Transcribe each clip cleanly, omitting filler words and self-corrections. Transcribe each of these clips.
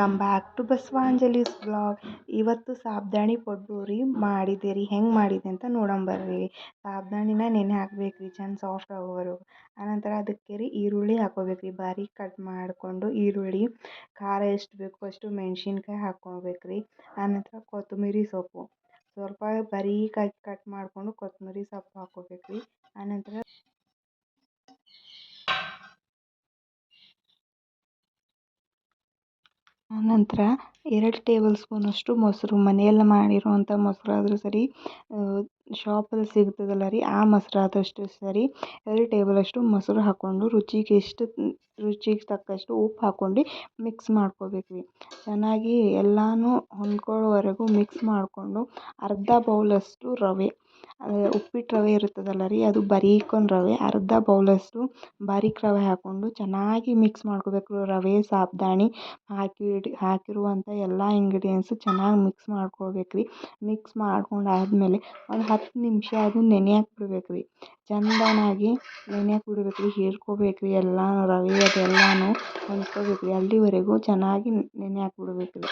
Welcome back to Basavanjali's blog. ಇವತ್ತು ಸಾಬ್ದಾಣಿ ಪಡ್ಡು ಮಾಡಿದೆ ರೀ. ಹೆಂಗೆ ಮಾಡಿದೆ ಅಂತ ನೋಡಂಬರ್ರಿ. ಸಾಬ್ದಾಣಿನ ನೆನೆ ಹಾಕ್ಬೇಕ್ರಿ ಚಂದ ಸಾಫ್ಟ್ ಆಗೋವರೆಗೂ. ಆನಂತರ ಅದಕ್ಕೆ ರೀ ಈರುಳ್ಳಿ ಹಾಕೋಬೇಕ್ರಿ. ಬಾರೀಕ್ ಕಟ್ ಮಾಡಿಕೊಂಡು ಈರುಳ್ಳಿ, ಖಾರ ಎಷ್ಟು ಬೇಕು ಅಷ್ಟು ಮೆಣಸಿನ್ಕಾಯಿ ಹಾಕ್ಕೋಬೇಕ್ರಿ. ಆನಂತರ ಕೊತ್ತಂಬರಿ ಸೊಪ್ಪು ಸ್ವಲ್ಪ ಬರೀಕಾಗಿ ಕಟ್ ಮಾಡಿಕೊಂಡು ಕೊತ್ತಂಬರಿ ಸೊಪ್ಪು ಹಾಕ್ಕೋಬೇಕ್ರಿ. ಆನಂತರ ನಂತರ 2 ಟೇಬಲ್ ಸ್ಪೂನಷ್ಟು ಮೊಸರು, ಮನೆಯಲ್ಲಿ ಮಾಡಿರುವಂಥ ಮೊಸರು ಆದರೂ ಸರಿ, ಶಾಪಲ್ಲಿ ಸಿಗ್ತದಲ್ಲ ರೀ ಆ ಮೊಸರು ಆದಷ್ಟು ಸರಿ, 2 ಟೇಬಲಷ್ಟು ಮೊಸರು ಹಾಕ್ಕೊಂಡು ರುಚಿಗೆ ತಕ್ಕಷ್ಟು ಉಪ್ಪು ಹಾಕ್ಕೊಂಡು ಮಿಕ್ಸ್ ಮಾಡ್ಕೋಬೇಕ್ರಿ. ಚೆನ್ನಾಗಿ ಎಲ್ಲನೂ ಹೊಂದ್ಕೊಳ್ಳೋವರೆಗೂ ಮಿಕ್ಸ್ ಮಾಡಿಕೊಂಡು ಅರ್ಧ ಬೌಲಷ್ಟು ರವೆ, ಉಪ್ಪಿಟ್ಟು ರವೆ ಇರ್ತದಲ್ಲ ರೀ, ಅದು ಬರೀಕೊಂದು ರವೆ, ಅರ್ಧ ಬೌಲಷ್ಟು ಬಾರೀಕ್ ರವೆ ಹಾಕ್ಕೊಂಡು ಚೆನ್ನಾಗಿ ಮಿಕ್ಸ್ ಮಾಡ್ಕೋಬೇಕು. ರವೆ, ಸಾಬ್ದಾಣಿ ಹಾಕಿರುವಂಥ ಎಲ್ಲ ಇಂಗ್ರೀಡಿಯೆಂಟ್ಸು ಚೆನ್ನಾಗಿ ಮಿಕ್ಸ್ ಮಾಡ್ಕೊಳ್ಬೇಕ್ರಿ. ಮಿಕ್ಸ್ ಮಾಡ್ಕೊಂಡಾದ್ಮೇಲೆ ಒಂದು 10 ನಿಮಿಷ ಅದನ್ನ ನೆನೆಯಕ್ಕೆ ಬಿಡ್ಬೇಕ್ರಿ. ಚಂದನಾಗಿ ನೆನೆಯಕ್ಕೆ ಬಿಡ್ಬೇಕ್ರಿ. ಹೀರ್ಕೋಬೇಕ್ರಿ ಎಲ್ಲನೂ, ರವೆ ಅದೆಲ್ಲನೂ ಹೊಂದ್ಕೋಬೇಕ್ರಿ. ಅಲ್ಲಿವರೆಗೂ ಚೆನ್ನಾಗಿ ನೆನೆಯಕ್ಕೆ ಬಿಡ್ಬೇಕ್ರಿ.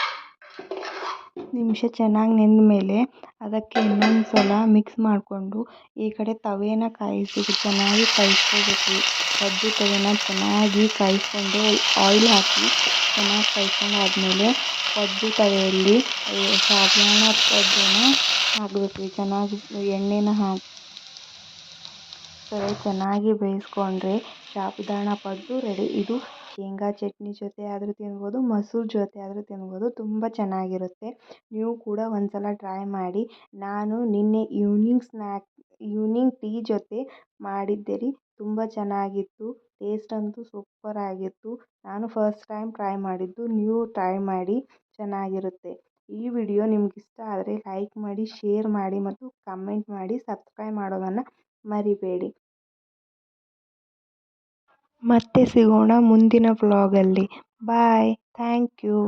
ನಿಮಿಷ ಚೆನ್ನಾಗಿ ನೆಂದ ಮೇಲೆ ಅದಕ್ಕೆ ಇನ್ನೊಂದು ಸಲ ಮಿಕ್ಸ್ ಮಾಡಿಕೊಂಡು ಈ ಕಡೆ ತವೆನ ಚೆನ್ನಾಗಿ ಕಾಯಿಸ್ಕೋಬೇಕ್ರಿ. ಕಡ್ಡಿ ತವೆನ ಚೆನ್ನಾಗಿ ಕಾಯಿಸ್ಕೊಂಡು ಆಯಿಲ್ ಹಾಕಿ ಚೆನ್ನಾಗಿ ಕಾಯಿಸ್ಕೊಂಡಾದ್ಮೇಲೆ ಪಡ್ಡು ತವೆಯಲ್ಲಿ ಸಾಬುದಾನ ಪಡ್ಡನ್ನ ಹಾಕಬೇಕ್ರಿ. ಚೆನ್ನಾಗಿ ಎಣ್ಣೆನ ಹಾಕಿ ಚೆನ್ನಾಗಿ ಬೇಯಿಸ್ಕೊಂಡ್ರೆ ಸಾಬುದಾನ ಪಡ್ಡು ರೆಡಿ. ಇದು ಶೇಂಗಾ ಚಟ್ನಿ ಜೊತೆ ಆದರೂ ತಿನ್ಬೋದು, ಮೊಸರು ಜೊತೆ ಆದರೂ ತಿನ್ಬೋದು. ತುಂಬ ಚೆನ್ನಾಗಿರುತ್ತೆ. ನೀವು ಕೂಡ ಒಂದ್ಸಲ ಟ್ರೈ ಮಾಡಿ. ನಾನು ನಿನ್ನೆ ಈವ್ನಿಂಗ್ ಟೀ ಜೊತೆ ಮಾಡಿದ್ದೆ ರೀ. ತುಂಬ ಚೆನ್ನಾಗಿತ್ತು. ಟೇಸ್ಟ್ ಅಂತೂ ಸೂಪರ್ ಆಗಿತ್ತು. ನಾನು ಫಸ್ಟ್ ಟೈಮ್ ಟ್ರೈ ಮಾಡಿದ್ದು. ನೀವು ಟ್ರೈ ಮಾಡಿ, ಚೆನ್ನಾಗಿರುತ್ತೆ. ಈ ವಿಡಿಯೋ ನಿಮ್ಗೆ ಇಷ್ಟ ಆದರೆ ಲೈಕ್ ಮಾಡಿ, ಶೇರ್ ಮಾಡಿ ಮತ್ತು ಕಮೆಂಟ್ ಮಾಡಿ. ಸಬ್ಸ್ಕ್ರೈಬ್ ಮಾಡೋದನ್ನು ಮರಿಬೇಡಿ. ಮತ್ತೆ ಸಿಗೋಣ ಮುಂದಿನ ವ್ಲಾಗಲ್ಲಿ. ಬಾಯ್. Thank you.